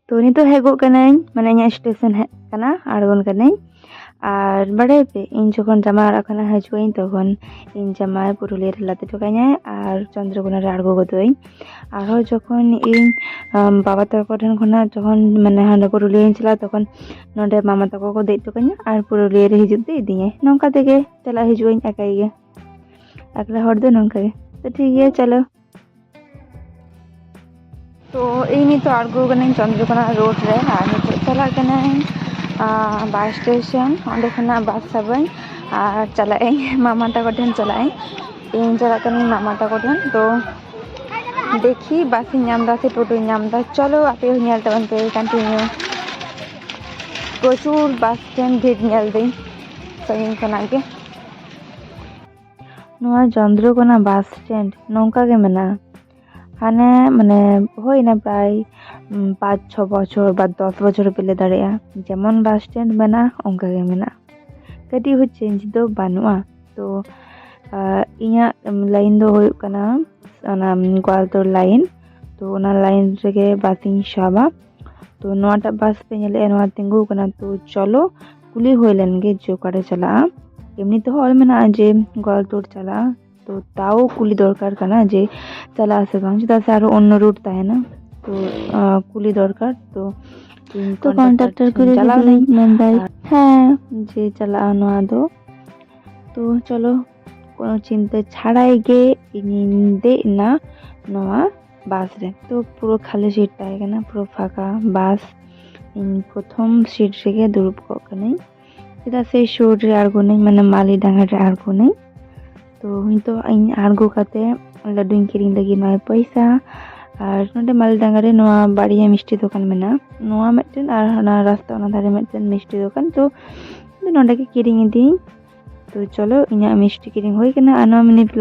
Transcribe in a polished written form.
तो नितो हेगो कनाई माने इᱧᱟᱹᱜ स्टेशन हेज कना आड़गोन कनाई और बड़े पे इन जखन जामा रखना हजुई तखन इन जामा पुरुलिया रे लाते टोकाኛय और चंद्रकोना रे आड़गो गदोई और जखन इन बाबा तको ठेन खना जखन माने हांडे पुरुलिया इन चला तखन नोडे मामा तको को दे टोकाኛ और पुरुलिया रे हिजुत दे दिए नौका तेगे चला हजुई एकाई गे एकला हर दो नौका गे तो ठीक है चलो। तो ये तो आड़गो कनाई चंद्रकोना रोड रे और नितो चला कनाई बस स्टेशन अंडे खना बस सबई और चलाए मामा तको ठेन चलाए इन चला कनाई मामा तको ठेन तो देखी बस नामदा से टोटो नामदा चलो आपे नेल तबन पे कंटिन्यू प्रचुर बस स्टैंड भीड़ नेल दई सगिन खना के नोआ चंद्रकोना बस स्टैंड नौका के मेना हाने माने होइना प्राय 5-6 बछर बा 10 बछर पेले दाड़ेया जेमन बस स्टैंड मेना ओंका गे मेना कटी हो चेंज दो बानुआ तो इया लाइन दो होय कना ओना ग्वालतोर लाइन तो ओना लाइन रेगे बासिंग शाबा तो नोटा बस पे नेले नोआ तिंगु कना तो चलो कुली होइलन गे जो करे चला एमनी तो हल मेना जे ग्वालतोर चला तो ताओ कुली दरकार कना जे चला आसे बांग चेदा से आरो अन्य रूट ताहे ना तो कुली दरकार तो कॉन्ट्रैक्टर करे चला नहीं मेनदाई हाँ जे चला नोआ दो तो चलो कोनो चिंता छाड़ाई गे इनिंदे ना नोआ बास रे तो पुरो खाली सीट ताहे ना पुरो फाका बास इन प्रथम सीट रेगे दुरुप को कनाई चेदा से शोर रे आड़गो नहीं माने माली डांगा रे आड़गो नहीं तो इन आड़गो काते लड्डू किरिंग लगी नय पैसा और नोडे मालडांगा रे नोआ बाड़िया मिष्टी दुकान मेना नोआ मेटन और हना रास्ता ओना धारे मेटन मिष्टी दुकान तो नोडे के किरिंग दी तो चलो इना मिष्टी किरिंग होई कना 9 मिनिट